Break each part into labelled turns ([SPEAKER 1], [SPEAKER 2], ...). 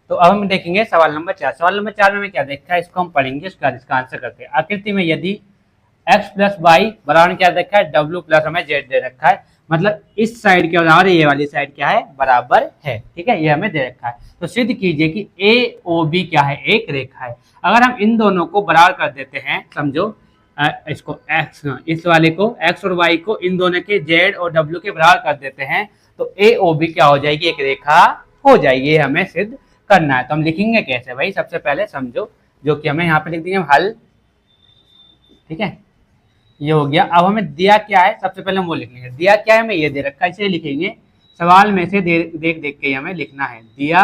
[SPEAKER 1] तो अब हम देखेंगे सवाल नंबर 4। सवाल नंबर 4 में हमें क्या देखा है, इसको हम पढ़ेंगे, इसका आंसर करते हैं। आकृति में यदि x प्लस वाई बराबर क्या देखा है, w प्लस हमें z दे रखा है, मतलब इस साइड के बराबर ये वाली साइड क्या है, बराबर है। ठीक है, ये हमें दे रखा है। तो सिद्ध कीजिए कि ए ओ बी क्या है, एक रेखा है। अगर हम इन दोनों को बराबर कर देते हैं, समझो इसको x, इस वाले को x और y को इन दोनों के z और w के बराबर कर देते हैं, तो ए ओ बी क्या हो जाएगी, एक रेखा हो जाएगी। ये हमें सिद्ध करना है। तो हम लिखेंगे कैसे भाई, सबसे पहले समझो, जो कि हमें यहाँ पे लिख देंगे हल। ठीक है, ये हो गया। अब हमें दिया क्या है, सबसे पहले हम वो लिख लेंगे। दिया क्या है, हमें ये दे रखा है, इसे लिखेंगे। सवाल में से देख देख के हमें लिखना है। दिया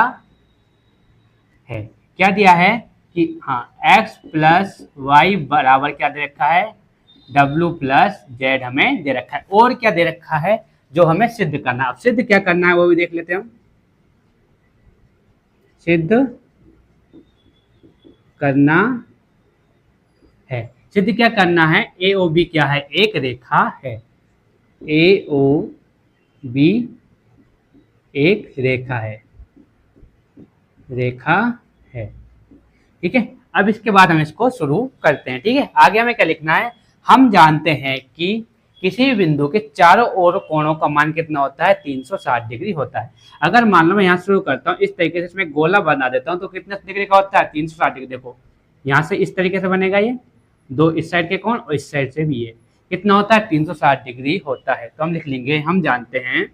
[SPEAKER 1] है, क्या दिया है कि हाँ x प्लस वाई बराबर क्या दे रखा है, w प्लस जेड हमें दे रखा है। और क्या दे रखा है, जो हमें सिद्ध करना है। अब सिद्ध क्या करना है वो भी देख लेते हैं हम। सिद्ध करना है, सिद्ध क्या करना है, ए ओ बी क्या है, एक रेखा है। ए ओ बी एक रेखा है, रेखा है। ठीक है, अब इसके बाद हम इसको शुरू करते हैं। ठीक है, आगे हमें क्या लिखना है, हम जानते हैं कि किसी भी बिंदु के चारों ओर कोणों का मान कितना होता है, 360 डिग्री होता है। अगर मान लो मैं यहाँ शुरू करता हूँ, इस तरीके से इसमें गोला बना देता हूँ, तो कितने डिग्री का होता है, 360 डिग्री। देखो यहाँ से इस तरीके से बनेगा, ये दो इस साइड के कोण और इस साइड से भी ये कितना होता है, 360 डिग्री होता है। तो हम लिख लेंगे, हम जानते हैं,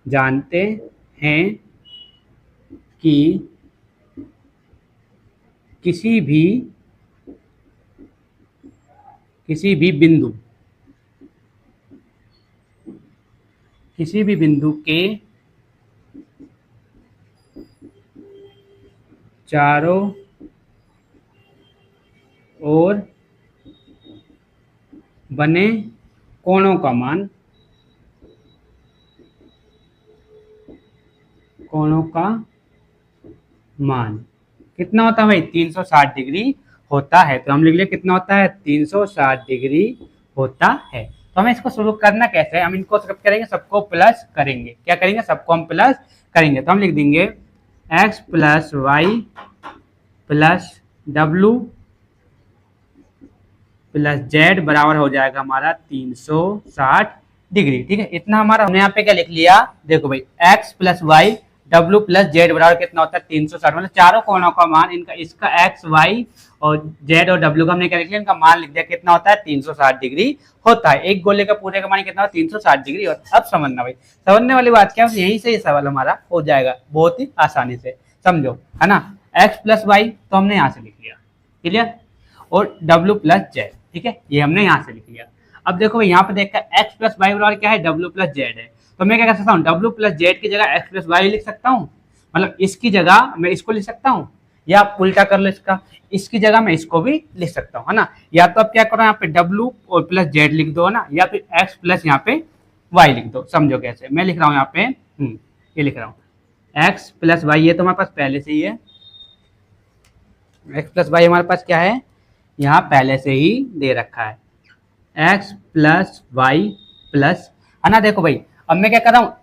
[SPEAKER 1] जानते हैं कि किसी भी बिंदु के चारों ओर बने कोणों का मान कितना होता है भाई, 360 डिग्री होता है। तो हम लिख ले कितना होता है, 360 डिग्री होता है। तो हमें इसको शुरू करना कैसे है, हम इनको सब करेंगे, सबको प्लस करेंगे। क्या करेंगे, सबको हम प्लस करेंगे। तो हम लिख देंगे x plus Y plus W plus Z बराबर हो जाएगा हमारा 360 डिग्री। ठीक है, इतना हमारा हमने यहाँ पे क्या लिख लिया, देखो भाई x plus Y W plus Z बराबर कितना होता है, 360। मतलब चारों कोणों का मान, इनका इसका x y और z और w का हमने क्या लिख लिया, इनका मान लिख दिया, कितना होता है, 360 डिग्री होता है। एक गोले का पूरे का मान कितना होता है, 360 डिग्री होता है। अब समझना भाई, समझने वाली बात क्या है, यही से ये सवाल हमारा हो जाएगा बहुत ही आसानी से, समझो, है ना। x प्लस वाई तो हमने यहाँ से लिख लिया, क्लियर, और w प्लस जेड। ठीक है, ये हमने यहाँ से लिख लिया। अब देखो यहाँ पे देखकर x प्लस वाई बराबर क्या है, w प्लस जेड है। तो मैं क्या कर सकता हूँ, w प्लस जेड की जगह x प्लस वाई लिख सकता हूँ, मतलब इसकी जगह मैं इसको लिख सकता हूँ, या आप उल्टा कर लो, इसकी जगह मैं इसको भी लिख सकता हूँ, है ना। या तो आप क्या करो, यहाँ पे w और प्लस जेड लिख दो, है ना, या फिर x प्लस यहाँ पे y लिख दो। समझो कैसे, मैं लिख रहा हूँ यहाँ पे, ये लिख रहा हूँ x प्लस वाई, ये तो हमारे पास पहले से ही है, x प्लस वाई हमारे पास क्या है, यहाँ पहले से ही दे रखा है, x प्लस वाई प्लस, है ना। देखो भाई, अब मैं क्या कर रहा हूँ,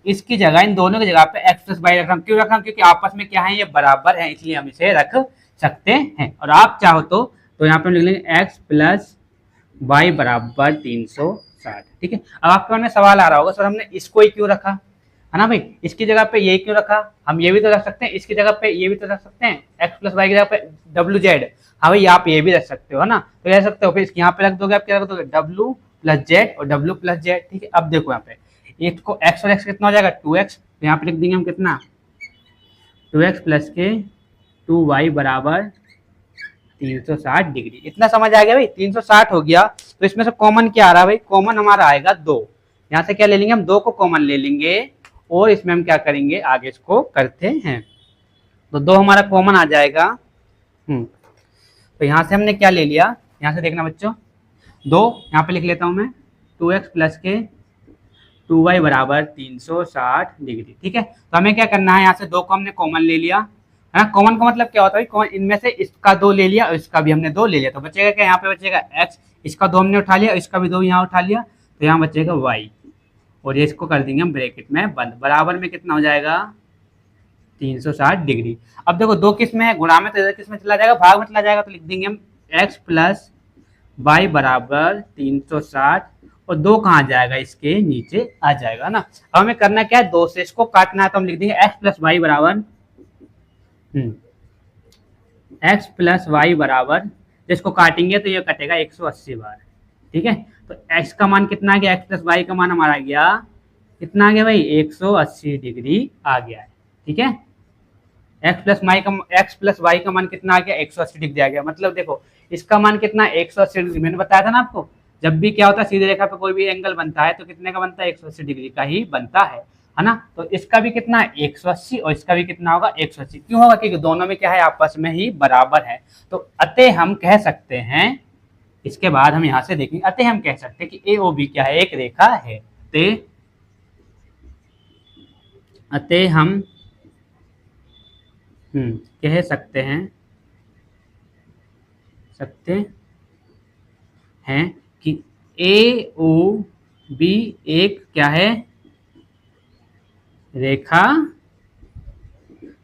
[SPEAKER 1] इसकी जगह, इन दोनों की जगह पे x प्लस वाई रख रहा हूँ। क्यों रख रहा हूँ, क्योंकि आपस में क्या है, ये बराबर है, इसलिए हम इसे रख सकते हैं। और आप चाहो तो यहाँ पे लिख लेंगे x प्लस वाई बराबर 360। ठीक है, अब आपके मन में सवाल आ रहा होगा, सर हमने इसको ही क्यों रखा, है ना भाई, इसकी जगह पे ये क्यों रखा, हम ये भी तो रख सकते हैं, इसकी जगह पे ये भी तो रख सकते हैं, x प्लस वाई की जगह पे डब्ल्यू जेड। हाँ भाई, आप ये भी रख सकते हो, है ना, तो रख सकते हो। फिर यहाँ पे रख दोगे, आप क्या रख दोगे, w प्लस जेड और w प्लस जेड। ठीक है, अब देखो यहाँ पे इसको x और x कितना हो जाएगा, 2x, तो यहाँ पे लिख देंगे हम कितना, 2x प्लस के 2y बराबर 360 डिग्री। इतना समझ आ गया भाई, 360 हो गया। तो इसमें से कॉमन क्या आ रहा है भाई, कॉमन हमारा आएगा 2। यहाँ से क्या ले लेंगे हम, 2 को कॉमन ले लेंगे, और इसमें हम क्या करेंगे, आगे इसको करते हैं। तो 2 हमारा कॉमन आ जाएगा। तो यहाँ से हमने क्या ले लिया, यहाँ से देखना बच्चों, 2 यहाँ पे लिख लेता हूँ मैं, 2x प्लस के 2y बराबर 360 डिग्री। ठीक है, तो हमें क्या करना है, यहाँ से 2 को हमने कॉमन ले लिया, है ना। कॉमन का मतलब क्या होता है, कॉमन इनमें से इसका 2 ले लिया और इसका भी हमने 2 ले लिया, तो बचेगा क्या, यहाँ पे बचेगा x, इसका 2 हमने उठा लिया, इसका भी 2 यहाँ उठा लिया, तो यहाँ बचेगा y। और ये इसको कर देंगे हम ब्रैकेट में बंद, बराबर में कितना हो जाएगा 360 डिग्री। अब देखो दो किस में है, गुणा में, तो इधर किस में चला जाएगा, भाग में चला जाएगा, तो लिख देंगे हम x प्लस वाई बराबर 360, और दो कहाँ जाएगा, इसके नीचे आ जाएगा ना। अब हमें करना क्या है, दो से इसको काटना है, तो हम लिख देंगे x प्लस वाई बराबर x प्लस वाई बराबर, जिसको काटेंगे तो ये कटेगा 180 बार, ठीक है। तो x का मान कितना आ गया, x प्लस वाई का मान हमारा आ गया, कितना आ गया भाई 180 डिग्री आ गया है, ठीक है। x प्लस वाई का मान कितना आ गया 180 डिग्री आ गया। मतलब देखो इसका मान कितना 180 डिग्री, मैंने बताया था ना आपको, जब भी क्या होता है सीधी रेखा पे कोई भी एंगल बनता है तो कितने का बनता है 180 डिग्री का ही बनता है ना। तो इसका भी कितना है 180 और इसका भी कितना होगा 180, क्यों होगा, क्योंकि दोनों में क्या है आपस में ही बराबर है। तो अतः हम कह सकते हैं, इसके बाद हम यहां से देखेंगे, अतः हम कह सकते हैं कि ए ओ बी क्या है, एक रेखा है। अतः हम कह सकते हैं कि ए ओ बी एक क्या है, रेखा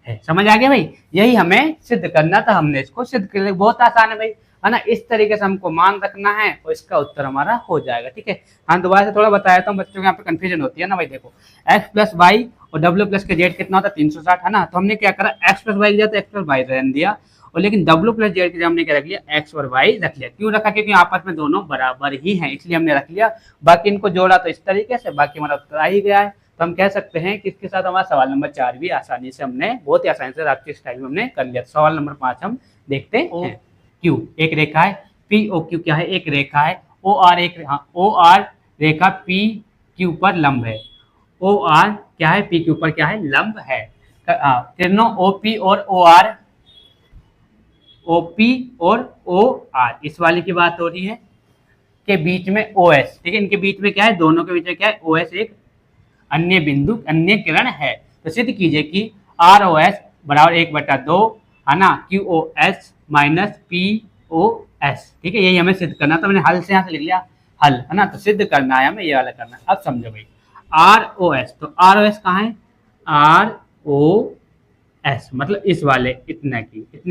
[SPEAKER 1] है। समझ आ गया भाई, यही हमें सिद्ध करना था, हमने इसको सिद्ध कर लिया, बहुत आसान है भाई, है ना। इस तरीके से हमको मान रखना है और इसका उत्तर हमारा हो जाएगा, ठीक है। हाँ दोबारा से थोड़ा बताया था, बच्चों के यहाँ पे कंफ्यूजन होती है ना भाई। देखो x प्लस वाई और w प्लस के जेड कितना होता है 360, है ना। तो हमने क्या करा, x प्लस वाई की जगह x प्लस वाई रहने दिया, और लेकिन w प्लस जेड की जगह हमने क्या रख लिया, x और y रख लिया। क्यों रखा, क्योंकि आपस में दोनों बराबर ही हैं, इसलिए हमने रख लिया। बाकी इनको जोड़ा तो इस तरीके से, बाकी हमारा उत्तर आ ही गया है। तो हम कह सकते हैं कि इसके साथ हमारा सवाल नंबर 4 भी आसानी से हमने, बहुत ही आसानी से राष्ट्रीय स्टाइल में हमने कर लिया। सवाल नंबर 5 हम देखते हैं। क्यू एक रेखा है, पी ओ क्यू क्या है, एक रेखा है, ओ आर एक, ओ आर रेखा पी क्यू पर लंब है। ओ आर क्या है, पी क्यू पर क्या है, लंब है। किरणों ओपी और ओ आर, ओपी और ओ आर, इस वाले की बात हो रही है, के बीच में ओ एस, ठीक है, इनके बीच में क्या है, दोनों के बीच में क्या है, ओ एस एक अन्य बिंदु, अन्य किरण है। तो सिद्ध कीजिए कि आर ओ एस बराबर 1/2, है ना, Q O S minus P O S, ठीक है। यही हमें सिद्ध करना, तो मैंने हल से यहाँ से लिख लिया, हल, है ना। तो सिद्ध करना है हमें, ये वाला करना है। अब समझो भाई, आर ओ एस, तो आर ओ एस कहाँ है, आर ओ एस मतलब इस वाले इतने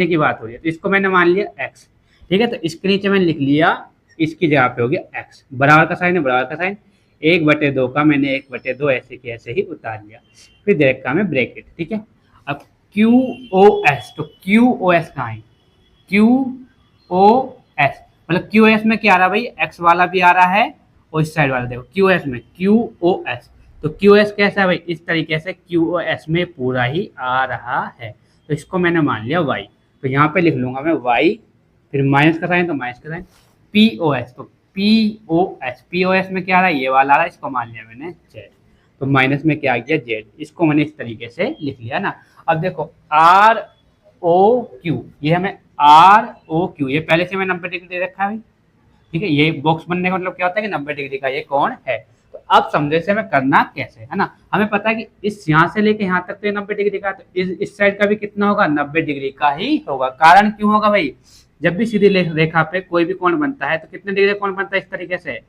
[SPEAKER 1] की बात हो रही है, तो इसको मैंने मान लिया एक्स, ठीक है। तो इसके नीचे मैंने लिख लिया, इसकी जगह पे हो गया एक्स, बराबर का साइन है, बराबर का साइन, 1/2 का मैंने 1/2 ऐसे के ऐसे ही उतार लिया, फिर दे रखा मैं ब्रैकेट, ठीक है। अब क्यू ओ एस, तो क्यू ओ एस कहाँ है, क्यू ओ एस मतलब क्यू एस में क्या आ रहा है भाई, एक्स वाला भी आ रहा है और इस साइड वाला, देखो क्यू एस में क्यू ओ एस, तो क्यू एस कैसा है भाई, इस तरीके से क्यू ओ एस में पूरा ही आ रहा है। तो इसको मैंने मान लिया वाई, तो यहाँ पे लिख लूंगा मैं वाई, फिर माइनस का साइन तो माइनस का साइन, पी ओ एस, तो P O S, P O S में क्या आ रहा है, ये वाला आ रहा है, इसको मान लिया मैंने जेड, तो माइनस में क्या आ गया जेड, इसको मैंने इस तरीके से लिख लिया ना। अब देखो आर ओ क्यू, ये हमें आर ओ क्यू, ये पहले से मैं 90 डिग्री दे रखा है भाई, ठीक है। ये बॉक्स बनने का मतलब क्या होता है कि 90 डिग्री का ये कोण है। तो अब समझे से हमें करना कैसे, है ना। हमें पता है कि इस यहाँ से लेके यहाँ तक तो ये 90 डिग्री का, तो इस साइड का भी कितना होगा 90 डिग्री का ही होगा। कारण क्यों होगा भाई, जब भी सीधी रेखा पे कोई भी कोण बनता है तो कितने डिग्री का कोण बनता है, इस तरीके से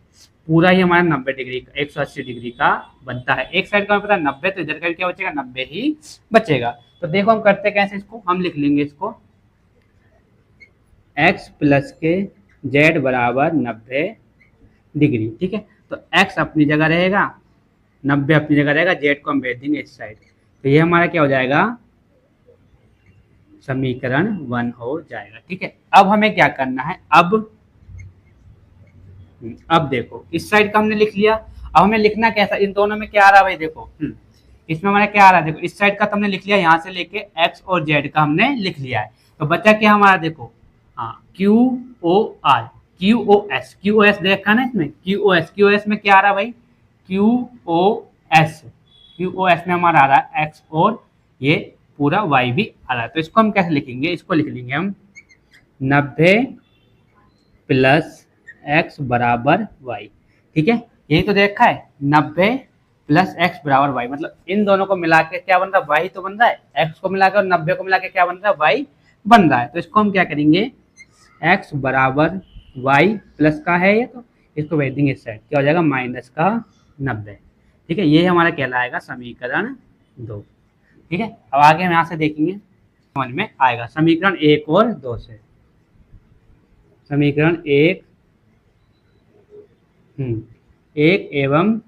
[SPEAKER 1] पूरा ही हमारा 90 डिग्री 180 डिग्री का बनता है। एक साइड का हमें पता है 90, तो इधर का भी क्या बचेगा 90 ही बचेगा। तो देखो हम करते कैसे, इसको हम लिख लेंगे, इसको x प्लस के z बराबर 90 डिग्री, ठीक है। तो x अपनी जगह रहेगा, 90 अपनी जगह रहेगा, z को हम भेज देंगे इस साइड, तो ये हमारा क्या हो जाएगा, समीकरण 1 हो जाएगा, ठीक है। अब हमें क्या करना है, अब देखो इस साइड का हमने लिख लिया, अब हमें लिखना कैसा, इन दोनों में क्या आ रहा है भाई, देखो इसमें हमारा क्या आ रहा है, देखो इस साइड का तो हमने लिख लिया, यहाँ से लेके x और z का हमने लिख लिया है। तो बचा क्या हमारा, देखो Q O R, Q O S, Q O S देखा ना इसमें, Q O S, Q O S में क्या आ रहा है भाई, Q O S, Q O S में हमारा आ रहा है एक्स और ये पूरा वाई भी आ रहा है। तो इसको हम कैसे लिखेंगे, इसको लिख लेंगे हम 90 प्लस एक्स बराबर वाई, ठीक है। यही तो देखा है 90 प्लस एक्स बराबर वाई, मतलब इन दोनों को मिला के क्या बन रहा है, वाई तो बन रहा है, एक्स को मिलाकर और 90 को मिला के क्या बन रहा है, वाई बन रहा है। तो इसको हम क्या करेंगे, x बराबर वाई प्लस का है ये, तो इसको भेज देंगे इस साइड, क्या हो जाएगा माइनस का 90, ठीक है, ये हमारा कहलाएगा समीकरण 2। ठीक है, अब आगे हम यहाँ से देखेंगे, समझ में आएगा समीकरण 1 और 2 से। समीकरण 1 1 एवं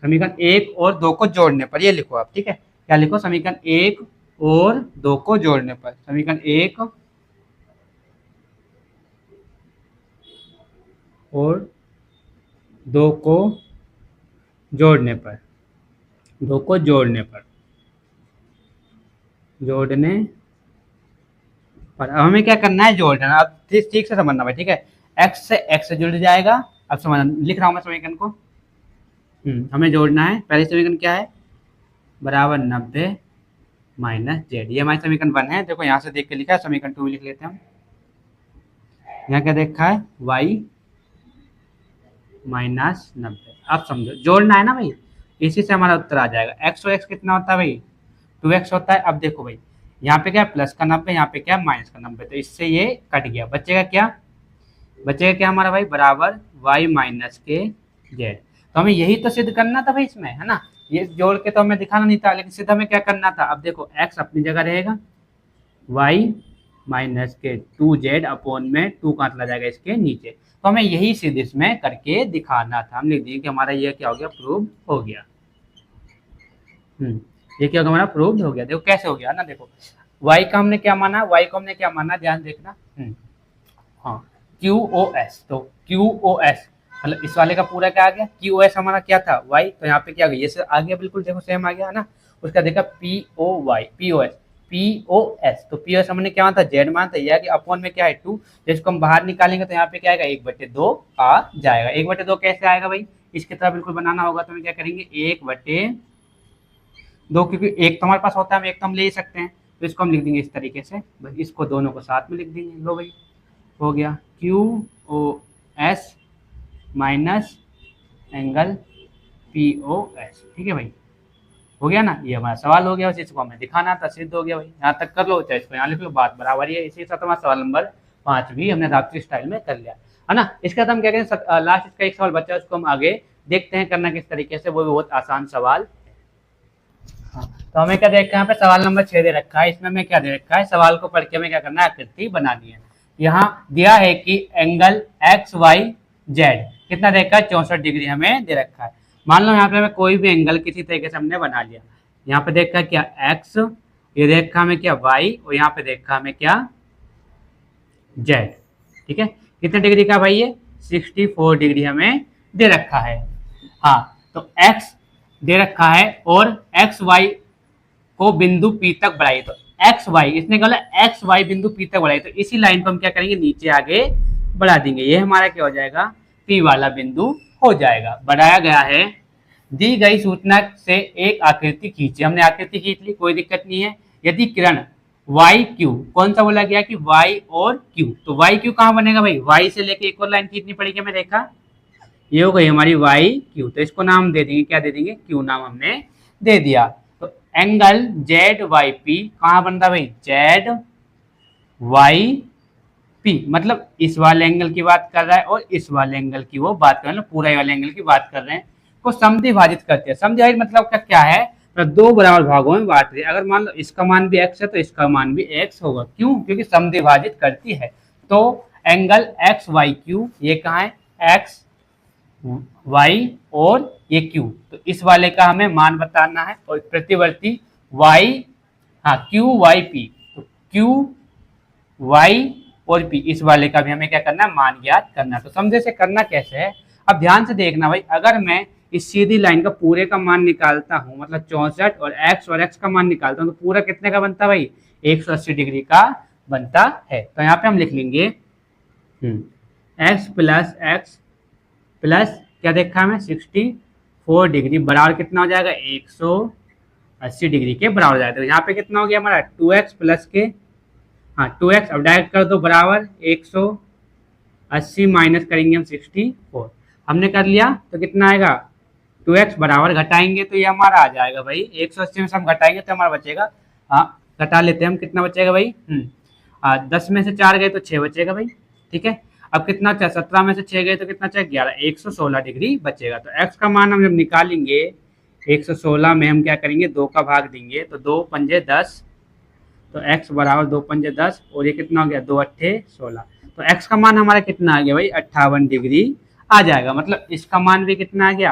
[SPEAKER 1] समीकरण 1 और 2 को जोड़ने पर, ये लिखो आप। ठीक है, क्या लिखो, समीकरण 1 और 2 को जोड़ने पर, समीकरण 1 और 2 को जोड़ने पर, 2 को जोड़ने पर, जोड़ने पर अब हमें क्या करना है, जोड़ना। अब ठीक से समझना भाई। ठीक है, x से x जुड़ जाएगा। अब समझना, लिख रहा हूं मैं समीकरण को। हमें जोड़ना है। पहले समीकरण क्या है, बराबर 90 माइनस जेड, ये हमारे समीकरण 1 है। देखो यहाँ से देख के लिखा है, समीकरण 2 लिख लेते हैं हम। यहाँ क्या देखा है, y माइनस 90। अब समझो, जोड़ना है ना भाई, इसी से हमारा उत्तर आ जाएगा। x और x कितना होता है भाई, 2x होता है। अब देखो भाई, यहाँ पे क्या है, प्लस का 90, यहाँ पे क्या है, माइनस का 90, तो इससे ये कट गया। बचेगा क्या, बचेगा क्या हमारा भाई, बराबर y माइनस के जेड। तो हमें यही तो सिद्ध करना था भाई इसमें, है ना। ये जोड़ के तो हमें दिखाना नहीं था, लेकिन सिद्ध हमें क्या करना था। अब देखो, x अपनी जगह रहेगा, y माइनस के 2z अपॉन में 2 का चला जाएगा इसके नीचे। तो हमें यही सिद्ध इसमें करके दिखाना था। हम लिख दिए कि हमारा ये क्या हो गया, प्रूव हो गया। ये क्या होगा, हमारा प्रूव हो गया। देखो कैसे हो गया ना, देखो y का हमने क्या माना, y को हमने क्या माना, ध्यान देखना। हाँ, QoS, तो QoS मतलब इस वाले का पूरा क्या आ गया, QoS हमारा क्या था, y, तो यहाँ पे क्या आ गया, ये आ गया, बिल्कुल देखो सेम आ गया, है ना। उसका देखा POS, तो POS हमने क्या माना था, Z माना था। यह कि अपॉन में क्या है 2, जिसको हम बाहर निकालेंगे तो यहाँ पे क्या आएगा, 1/2 आ जाएगा। 1/2 कैसे आएगा भाई, इसकी तरह बिल्कुल बनाना होगा। तो हम क्या करेंगे, 1/2, क्योंकि एक तो हमारे पास होता है, हम एक तो हम ले ही सकते हैं, तो इसको हम लिख देंगे इस तरीके से, बस इसको दोनों को साथ में लिख देंगे। लो भाई, हो गया QoS माइनस एंगल POS। ठीक है भाई, हो गया ना, ये हमारा सवाल हो गया। बस इसको हमें दिखाना था, सिद्ध हो गया भाई। यहाँ तक कर लो, चाहे इसको यहाँ लिख लो, बात बराबर है। इसी के साथ हमारा सवाल नंबर 5 भी हमने रात्रि स्टाइल में कर लिया, है ना। इसके बाद हम क्या करें, लास्ट इसका एक सवाल बचा है, उसको हम आगे देखते हैं करना किस तरीके से। वो भी बहुत आसान सवाल। हाँ, तो हमें क्या देखा है, यहाँ पे सवाल नंबर 6 दे रखा है। इसमें हमें क्या दे रखा है, सवाल को पढ़ के हमें क्या करना है, आकृति बनानी है। यहाँ दिया है कि एंगल XYZ कितना देखा है, 64 डिग्री हमें दे रखा है। मान लो यहाँ पे हमें कोई भी एंगल किसी तरीके से हमने बना लिया। यहाँ पे देखा क्या X, ये देखा हमें क्या Y, और यहाँ पे देखा हमें क्या Z। ठीक है, कितने डिग्री का भाई, ये 64 डिग्री हमें दे रखा है। हाँ, तो X दे रखा है और XY को बिंदु P तक बढ़ाइए। तो XY, इसने कहा XY बिंदु P तक बढ़ाइए, तो इसी लाइन को हम क्या करेंगे, नीचे आगे बढ़ा देंगे। ये हमारा क्या हो जाएगा, P वाला बिंदु हो जाएगा। बढ़ाया गया है। दी गई सूचना से एक आकृति खींचे। हमने आकृति खींच ली, कोई दिक्कत नहीं है। यदि किरण YQ, कौन सा बोला गया कि Y और Q, तो YQ कहाँ बनेगा भाई, Y से लेके एक और लाइन खींचनी पड़ेगी हमें। देखा, ये हो गई हमारी YQ, तो इसको नाम दे देंगे, क्या दे देंगे, Q नाम हमने दे दिया। तो एंगल ZYP कहाँ बनता है भाई, ZYP, मतलब इस वाले एंगल की बात कर रहा है और इस वाले एंगल की वो बात कर रहे हैं, पूरा वाले एंगल की बात कर रहे हैं, को समद्विभाजित करते हैं। समद्विभाजित मतलब क्या है, तो 2 बराबर भागों में बांट रहे हैं। अगर मान लो इसका मान भी x है तो इसका मान भी x होगा। क्यों, क्योंकि समद्विभाजित करती है। तो एंगल XYQ, ये कहाँ है, X Y और ये Q, तो इस वाले का हमें मान बताना है। और प्रतिवर्ती Y, हाँ QYP, तो QY और P, इस वाले का भी हमें क्या करना है, मान ज्ञात करना है। तो समझे से करना कैसे है, अब ध्यान से देखना भाई। अगर मैं इस सीधी लाइन का पूरे का मान निकालता हूं, मतलब 64, और x का मान निकालता हूं, तो पूरा कितने का बनता है भाई, 180 डिग्री का बनता है। तो यहाँ पे हम लिख लेंगे x प्लस क्या देखा हमें, 64 डिग्री बराबर कितना हो जाएगा, 180 डिग्री के बराबर हो जाएगा। तो यहाँ पे कितना हो गया हमारा, 2x प्लस के, हाँ 2x, अब डायरेक्ट कर दो, बराबर 180 माइनस करेंगे हम 64, हमने कर लिया। तो कितना आएगा, 2x बराबर घटाएंगे तो ये हमारा आ जाएगा भाई 180 में से हम घटाएंगे तो हमारा बचेगा, हाँ घटा लेते हैं हम, कितना बचेगा भाई, 10 में से 4 गए तो 6 बचेगा भाई। ठीक है, अब कितना चाहिए, 17 में से 6 गए तो कितना चाहिए 11, 116 डिग्री बचेगा। तो x का मान हम जब निकालेंगे 116 में हम क्या करेंगे 2 का भाग देंगे, तो 2 पंजे 10, तो x बराबर 2 पंजे 10, और ये कितना हो गया 2 अट्ठे 16। तो x का मान हमारा कितना आ गया भाई 58 डिग्री आ जाएगा। मतलब इसका मान भी कितना आ गया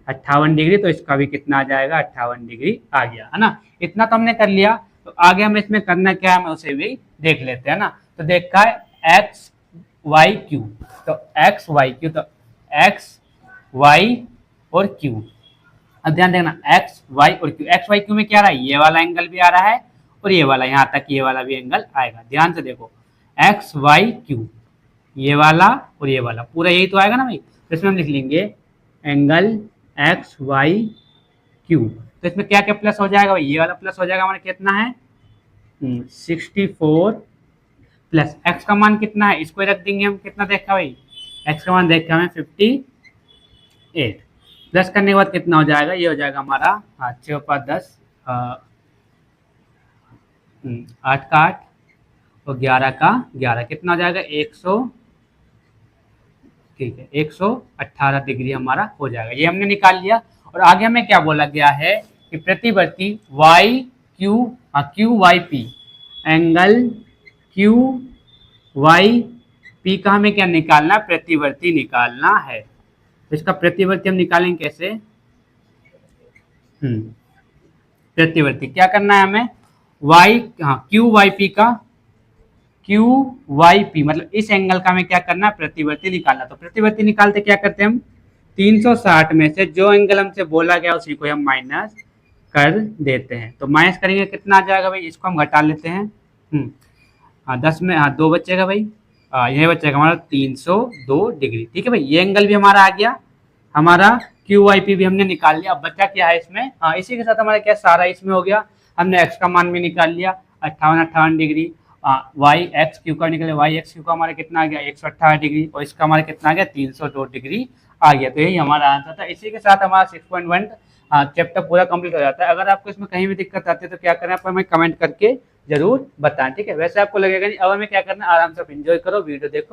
[SPEAKER 1] 58 डिग्री, तो इसका भी कितना आ जाएगा 58 डिग्री आ गया, है ना। इतना तो हमने कर लिया। तो आगे हमें इसमें करना क्या है, हमें उसे भी देख लेते हैं ना। तो देखा है एक्स वाई क्यू, तो एक्स वाई क्यू, तो एक्स वाई और क्यू। अब ध्यान देना एक्स वाई और क्यू, एक्स वाई क्यू में क्या आ रहा है, ये वाला एंगल भी आ रहा है और ये वाला, यहाँ तक ये वाला भी एंगल आएगा। ध्यान से देखो एक्स वाई क्यू, ये वाला और ये वाला पूरा यही तो आएगा ना भाई। तो इसमें हम लिख लेंगे एंगल एक्स वाई क्यू। तो इसमें क्या क्या प्लस हो जाएगा भाई, ये वाला प्लस हो जाएगा हमारा, कितना है 64 प्लस एक्स का मान कितना है, इसको रख देंगे हम, कितना देखा भाई एक्स का मान देखा हमें 58, प्लस करने के बाद कितना हो जाएगा, ये हो जाएगा हमारा 6 5 10, 8 का 8 और 11 का 11, कितना हो जाएगा 100, ठीक है 118 डिग्री हमारा हो जाएगा। ये हमने निकाल लिया। और आगे हमें क्या बोला गया है कि प्रतिवर्ती Y Q, Q Y P, angle Q Y P का हमें क्या निकालना है, प्रतिवर्ती निकालना है। तो इसका प्रतिवर्ती हम निकालेंगे कैसे, प्रतिवर्ती क्या करना है हमें, वाई क्यू वाई पी का, क्यू वाई पी मतलब इस एंगल का हमें क्या करना है, प्रतिवर्ती निकालना। तो प्रतिवर्ती निकालते क्या करते हैं हम, 360 में से जो एंगल हमसे बोला गया उसी को हम माइनस कर देते हैं। तो माइनस करेंगे कितना आ जाएगा भाई, इसको हम घटा लेते हैं। 10 में 2 बचेगा भाई, यह बचेगा हमारा 302 डिग्री। ठीक है भाई, ये एंगल भी हमारा आ गया, हमारा क्यू वाई पी भी हमने निकाल लिया। अब बचा क्या है इसमें, इसी के साथ हमारा क्या सारा इसमें हो गया। हमने एक्स का मान भी निकाल लिया 58 डिग्री, वाई एक्स क्यू का निकले, वाई एक्स क्यू का हमारा कितना आ गया 118 डिग्री, और इसका हमारा कितना आ गया 302 डिग्री आ गया। तो यही हमारा आंसर था। इसी के साथ हमारा 6.1 चैप्टर पूरा कंप्लीट हो जाता है। अगर आपको इसमें कहीं भी दिक्कत आती है तो क्या करें, आप हमें कमेंट करके जरूर बताएं। ठीक है, वैसे आपको लगेगा नहीं, अब हमें क्या करना है, आराम से एंजॉय करो, वीडियो देखो।